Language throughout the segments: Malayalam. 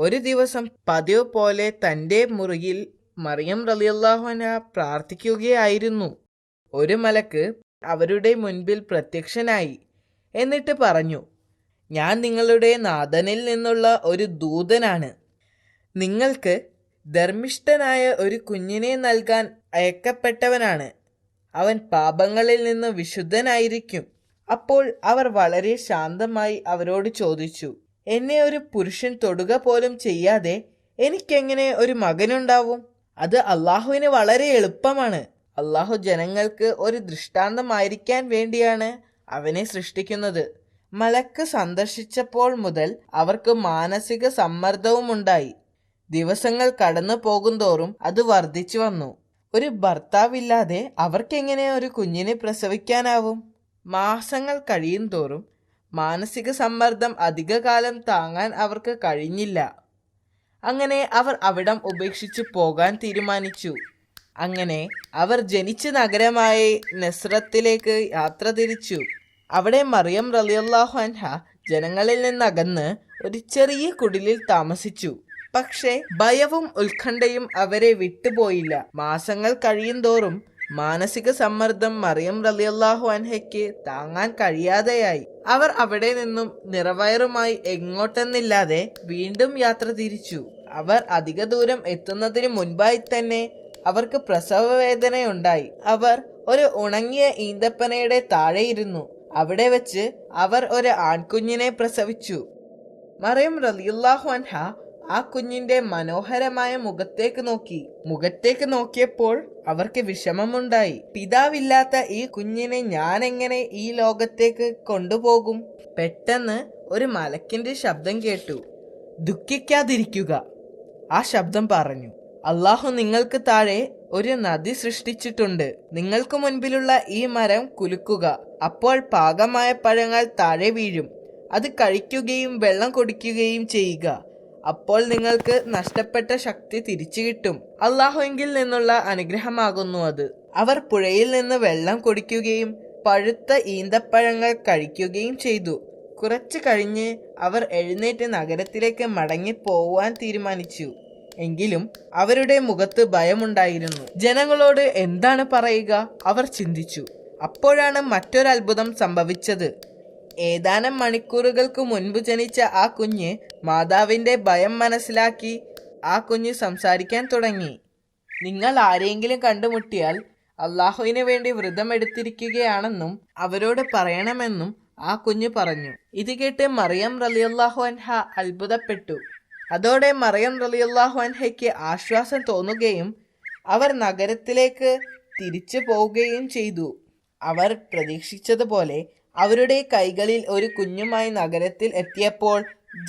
ഒരു ദിവസം പതിവ് പോലെ തൻ്റെ മുറിയിൽ മറിയം റളിയല്ലാഹു അൻഹ പ്രാർത്ഥിക്കുകയായിരുന്നു. ഒരു മലക്ക് അവരുടെ മുൻപിൽ പ്രത്യക്ഷനായി. എന്നിട്ട് പറഞ്ഞു, ഞാൻ നിങ്ങളുടെ നാഥനിൽ നിന്നുള്ള ഒരു ദൂതനാണ്. നിങ്ങൾക്ക് ധർമ്മിഷ്ഠനായ ഒരു കുഞ്ഞിനെ നൽകാൻ അയക്കപ്പെട്ടവനാണ്. അവൻ പാപങ്ങളിൽ നിന്ന് വിശുദ്ധനായിരിക്കും. അപ്പോൾ അവർ വളരെ ശാന്തമായി അവരോട് ചോദിച്ചു, എന്നെ ഒരു പുരുഷൻ തൊടുക പോലും ചെയ്യാതെ എനിക്കെങ്ങനെ ഒരു മകനുണ്ടാവും? അത് അള്ളാഹുവിന് വളരെ എളുപ്പമാണ്. അള്ളാഹു ജനങ്ങൾക്ക് ഒരു ദൃഷ്ടാന്തമായിരിക്കാൻ വേണ്ടിയാണ് അവനെ സൃഷ്ടിക്കുന്നത്. മലക്ക് സന്ദർശിച്ചപ്പോൾ മുതൽ അവർക്ക് മാനസിക സമ്മർദ്ദവുമുണ്ടായി. ദിവസങ്ങൾ കടന്നു പോകുന്തോറും അത് വർദ്ധിച്ചു വന്നു. ഒരു ഭർത്താവില്ലാതെ അവർക്കെങ്ങനെ ഒരു കുഞ്ഞിനെ പ്രസവിക്കാനാവും? മാസങ്ങൾ കഴിയും തോറും മാനസിക സമ്മർദ്ദം അധികകാലം താങ്ങാൻ അവർക്ക് കഴിഞ്ഞില്ല. അങ്ങനെ അവർ അവിടം ഉപേക്ഷിച്ച് പോകാൻ തീരുമാനിച്ചു. അങ്ങനെ അവർ ജനിച്ച നഗരമായ നസ്രത്തിലേക്ക് യാത്ര തിരിച്ചു. അവിടെ മറിയം റളിയല്ലാഹു അൻഹ ജനങ്ങളിൽ നിന്നകന്ന് ഒരു ചെറിയ കുടിലിൽ താമസിച്ചു. പക്ഷേ ഭയവും ഉത്കണ്ഠയും അവരെ വിട്ടുപോയില്ല. മാസങ്ങൾ കഴിയുന്തോറും മാനസിക സമ്മർദ്ദം മറിയം റളിയല്ലാഹു അൻഹയ്ക്ക് താങ്ങാൻ കഴിയാതെയായി. അവർ അവിടെ നിന്നും നിറവയറുമായി എങ്ങോട്ടെന്നില്ലാതെ വീണ്ടും യാത്ര തിരിച്ചു. അവർ അധിക ദൂരം എത്തുന്നതിന് മുൻപായി തന്നെ അവർക്ക് പ്രസവ വേദനയുണ്ടായി. അവർ ഒരു ഉണങ്ങിയ ഈന്തപ്പനയുടെ താഴെയിരുന്നു. അവിടെ വെച്ച് അവർ ഒരു ആൺകുഞ്ഞിനെ പ്രസവിച്ചു. മറിയം റളിയല്ലാഹു അൻഹ ആ കുഞ്ഞിന്റെ മനോഹരമായ മുഖത്തേക്ക് നോക്കിയപ്പോൾ അവർക്ക് വിഷമമുണ്ടായി. പിതാവില്ലാത്ത ഈ കുഞ്ഞിനെ ഞാൻ എങ്ങനെ ഈ ലോകത്തേക്ക് കൊണ്ടുപോകും? പെട്ടെന്ന് ഒരു മലക്കിന്റെ ശബ്ദം കേട്ടു. ദുഃഖിക്കാതിരിക്കുക, ആ ശബ്ദം പറഞ്ഞു. അള്ളാഹു നിങ്ങൾക്ക് താഴെ ഒരു നദി സൃഷ്ടിച്ചിട്ടുണ്ട്. നിങ്ങൾക്ക് മുൻപിലുള്ള ഈ മരം കുലുക്കുക. അപ്പോൾ പാകമായ പഴങ്ങൾ താഴെ വീഴും. അത് കഴിക്കുകയും വെള്ളം കുടിക്കുകയും ചെയ്യുക. അപ്പോൾ നിങ്ങൾക്ക് നഷ്ടപ്പെട്ട ശക്തി തിരിച്ചു കിട്ടും. അള്ളാഹുവിങ്കിൽ നിന്നുള്ള അനുഗ്രഹമാകുന്നു അത്. അവർ പുഴയിൽ നിന്ന് വെള്ളം കുടിക്കുകയും പഴുത്ത ഈന്തപ്പഴങ്ങൾ കഴിക്കുകയും ചെയ്തു. കുറച്ചു കഴിഞ്ഞ് അവർ എഴുന്നേറ്റ് നഗരത്തിലേക്ക് മടങ്ങിപ്പോവാൻ തീരുമാനിച്ചു. എങ്കിലും അവരുടെ മുഖത്ത് ഭയമുണ്ടായിരുന്നു. ജനങ്ങളോട് എന്താണ് പറയുക? അവർ ചിന്തിച്ചു. അപ്പോഴാണ് മറ്റൊരത്ഭുതം സംഭവിച്ചത്. ഏതാനും മണിക്കൂറുകൾക്ക് മുൻപ് ജനിച്ച ആ കുഞ്ഞ് മാതാവിൻ്റെ ഭയം മനസ്സിലാക്കി. ആ കുഞ്ഞ് സംസാരിക്കാൻ തുടങ്ങി. നിങ്ങൾ ആരെങ്കിലും കണ്ടുമുട്ടിയാൽ അള്ളാഹുവിന് വേണ്ടി വ്രതം എടുത്തിരിക്കുകയാണെന്നും അവരോട് പറയണമെന്നും ആ കുഞ്ഞ് പറഞ്ഞു. ഇത് കേട്ട് മറിയം റളിയല്ലാഹു അൻഹ അത്ഭുതപ്പെട്ടു. അതോടെ മറിയം റളിയല്ലാഹു അൻഹയ്ക്ക് ആശ്വാസം തോന്നുകയും അവർ നഗരത്തിലേക്ക് തിരിച്ചു പോവുകയും ചെയ്തു. അവർ പ്രതീക്ഷിച്ചതുപോലെ അവരുടെ കൈകളിൽ ഒരു കുഞ്ഞുമായി നഗരത്തിൽ എത്തിയപ്പോൾ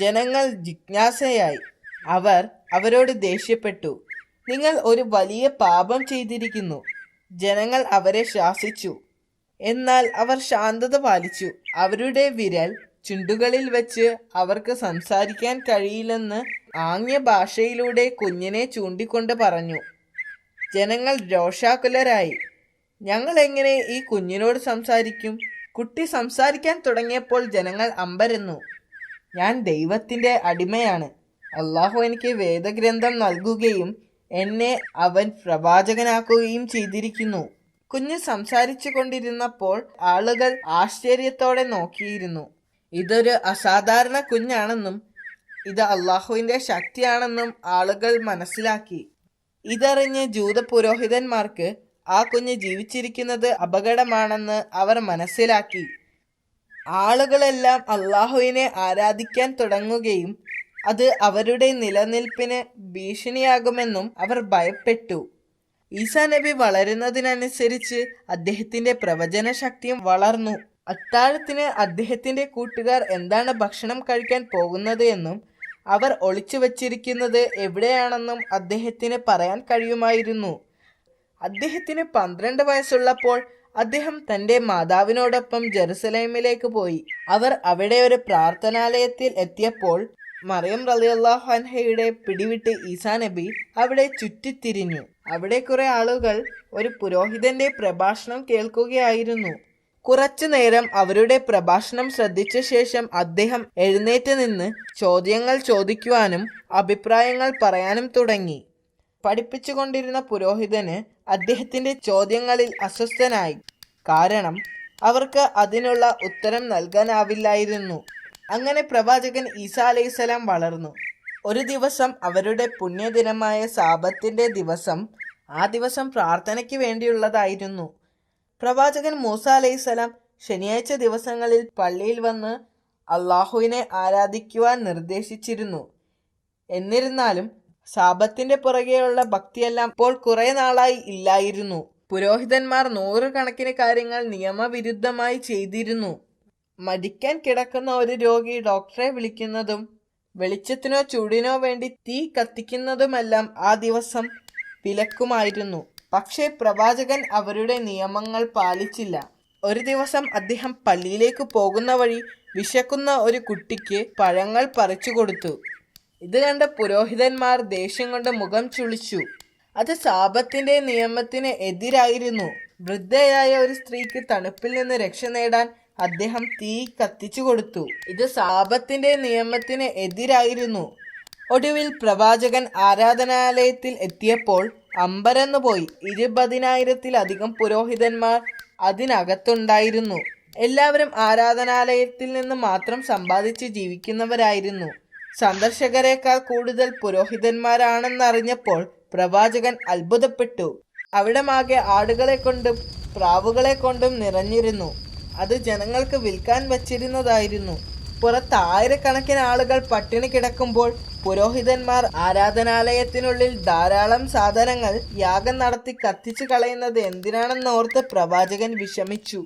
ജനങ്ങൾ ജിജ്ഞാസയായി. അവർ അവരോട് ദേഷ്യപ്പെട്ടു. നിങ്ങൾ ഒരു വലിയ പാപം ചെയ്തിരിക്കുന്നു. ജനങ്ങൾ അവരെ ശാസിച്ചു. എന്നാൽ അവർ ശാന്തത പാലിച്ചു. അവരുടെ വിരൽ ചുണ്ടുകളിൽ വെച്ച് അവർക്ക് സംസാരിക്കാൻ കഴിയില്ലെന്ന് ആംഗ്യ ഭാഷയിലൂടെ കുഞ്ഞിനെ ചൂണ്ടിക്കൊണ്ട് പറഞ്ഞു. ജനങ്ങൾ രോഷാകുലരായി. ഞങ്ങൾ എങ്ങനെ ഈ കുഞ്ഞിനോട് സംസാരിക്കും? കുട്ടി സംസാരിക്കാൻ തുടങ്ങിയപ്പോൾ ജനങ്ങൾ അമ്പരന്നു. ഞാൻ ദൈവത്തിൻ്റെ അടിമയാണ്. അള്ളാഹു എനിക്ക് വേദഗ്രന്ഥം നൽകുകയും എന്നെ അവൻ പ്രവാചകനാക്കുകയും ചെയ്തിരിക്കുന്നു. കുഞ്ഞ് സംസാരിച്ചു കൊണ്ടിരുന്നപ്പോൾ ആളുകൾ ആശ്ചര്യത്തോടെ നോക്കിയിരുന്നു. ഇതൊരു അസാധാരണ കുഞ്ഞാണെന്നും ഇത് അള്ളാഹുവിൻ്റെ ശക്തിയാണെന്നും ആളുകൾ മനസ്സിലാക്കി. ഇതറിഞ്ഞ് ജൂത പുരോഹിതന്മാർക്ക് ആ കുഞ്ഞ് ജീവിച്ചിരിക്കുന്നത് അപകടമാണെന്ന് അവർ മനസ്സിലാക്കി. ആളുകളെല്ലാം അള്ളാഹുവിനെ ആരാധിക്കാൻ തുടങ്ങുകയും അത് അവരുടെ നിലനിൽപ്പിന് ഭീഷണിയാകുമെന്നും അവർ ഭയപ്പെട്ടു. ഈസാ നബി വളരുന്നതിനനുസരിച്ച് അദ്ദേഹത്തിന്റെ പ്രവചന ശക്തിയും വളർന്നു. അത്താഴത്തിന് അദ്ദേഹത്തിന്റെ കൂട്ടുകാർ എന്താണ് ഭക്ഷണം കഴിക്കാൻ പോകുന്നത് എന്നും അവർ ഒളിച്ചു വച്ചിരിക്കുന്നത് എവിടെയാണെന്നും അദ്ദേഹത്തിന് പറയാൻ കഴിയുമായിരുന്നു. അദ്ദേഹത്തിന് 12 വയസ്സുള്ളപ്പോൾ അദ്ദേഹം തൻ്റെ മാതാവിനോടൊപ്പം ജെറുസലേമിലേക്ക് പോയി. അവർ അവിടെ ഒരു പ്രാർത്ഥനാലയത്തിൽ എത്തിയപ്പോൾ മറിയം റളിയല്ലാഹു അൻഹയുടെ പിടിവിട്ട് ഈസാ നബി അവിടെ ചുറ്റിത്തിരിഞ്ഞു. അവിടെ കുറെ ആളുകൾ ഒരു പുരോഹിതന്റെ പ്രഭാഷണം കേൾക്കുകയായിരുന്നു. കുറച്ചു നേരം അവരുടെ പ്രഭാഷണം ശ്രദ്ധിച്ച ശേഷം അദ്ദേഹം എഴുന്നേറ്റ് നിന്ന് ചോദ്യങ്ങൾ ചോദിക്കുവാനും അഭിപ്രായങ്ങൾ പറയാനും തുടങ്ങി. പഠിപ്പിച്ചുകൊണ്ടിരുന്ന പുരോഹിതന് അദ്ദേഹത്തിന്റെ ചോദ്യങ്ങളിൽ അസ്വസ്ഥനായി. കാരണം അവർക്ക് അതിനുള്ള ഉത്തരം നൽകാനാവില്ലായിരുന്നു. അങ്ങനെ പ്രവാചകൻ ഈസാ അലൈഹിസ്സലാം വളർന്നു. ഒരു ദിവസം അവരുടെ പുണ്യദിനമായ സാബത്തിന്റെ ദിവസം, ആ ദിവസം പ്രാർത്ഥനയ്ക്ക് വേണ്ടിയുള്ളതായിരുന്നു. പ്രവാചകൻ മൂസ അലൈഹിസ്സലാം ശനിയാഴ്ച ദിവസങ്ങളിൽ പള്ളിയിൽ വന്ന് അള്ളാഹുവിനെ ആരാധിക്കുവാൻ നിർദ്ദേശിച്ചിരുന്നു. എന്നിരുന്നാലും സാബത്തിന്റെ പുറകെയുള്ള ഭക്തിയെല്ലാം ഇപ്പോൾ കുറെ നാളായി ഇല്ലായിരുന്നു. പുരോഹിതന്മാർ നൂറുകണക്കിന് കാര്യങ്ങൾ നിയമവിരുദ്ധമായി ചെയ്തിരുന്നു. മരിക്കാൻ കിടക്കുന്ന ഒരു രോഗി ഡോക്ടറെ വിളിക്കുന്നതും വെളിച്ചത്തിനോ ചൂടിനോ വേണ്ടി തീ കത്തിക്കുന്നതുമെല്ലാം ആ ദിവസം വിലക്കുമായിരുന്നു. പക്ഷേ പ്രവാചകൻ അവരുടെ നിയമങ്ങൾ പാലിച്ചില്ല. ഒരു ദിവസം അദ്ദേഹം പള്ളിയിലേക്ക് പോകുന്ന വഴി വിശക്കുന്ന ഒരു കുട്ടിക്ക് പഴങ്ങൾ പറിച്ചു കൊടുത്തു. ഇത് കണ്ട പുരോഹിതന്മാർ ദേഷ്യം കൊണ്ട് മുഖം ചുളിച്ചു. അത് സാബത്തിന്റെ നിയമത്തിന് എതിരായിരുന്നു. വൃദ്ധയായ ഒരു സ്ത്രീക്ക് തണുപ്പിൽ നിന്ന് രക്ഷ നേടാൻ അദ്ദേഹം തീ കത്തിച്ചു കൊടുത്തു. ഇത് സാബത്തിന്റെ നിയമത്തിന് എതിരായിരുന്നു. ഒടുവിൽ പ്രവാചകൻ ആരാധനാലയത്തിൽ എത്തിയപ്പോൾ അമ്പരന്നുപോയി. 20,000-ത്തിലധികം പുരോഹിതന്മാർ അതിനകത്തുണ്ടായിരുന്നു. എല്ലാവരും ആരാധനാലയത്തിൽ നിന്ന് മാത്രം സമ്പാദിച്ച് ജീവിക്കുന്നവരായിരുന്നു. സന്ദർശകരെക്കാൾ കൂടുതൽ പുരോഹിതന്മാരാണെന്നറിഞ്ഞപ്പോൾ പ്രവാചകൻ അത്ഭുതപ്പെട്ടു. അവിടമാകെ ആടുകളെ കൊണ്ടും പ്രാവുകളെ കൊണ്ടും നിറഞ്ഞിരുന്നു. അത് ജനങ്ങൾക്ക് വിൽക്കാൻ വച്ചിരുന്നതായിരുന്നു. പുറത്ത് ആയിരക്കണക്കിന് ആളുകൾ പട്ടിണി കിടക്കുമ്പോൾ പുരോഹിതന്മാർ ആരാധനാലയത്തിനുള്ളിൽ ധാരാളം സാധനങ്ങൾ യാഗം നടത്തി കത്തിച്ചു കളയുന്നത് എന്തിനാണെന്നോർത്ത് പ്രവാചകൻ വിഷമിച്ചു.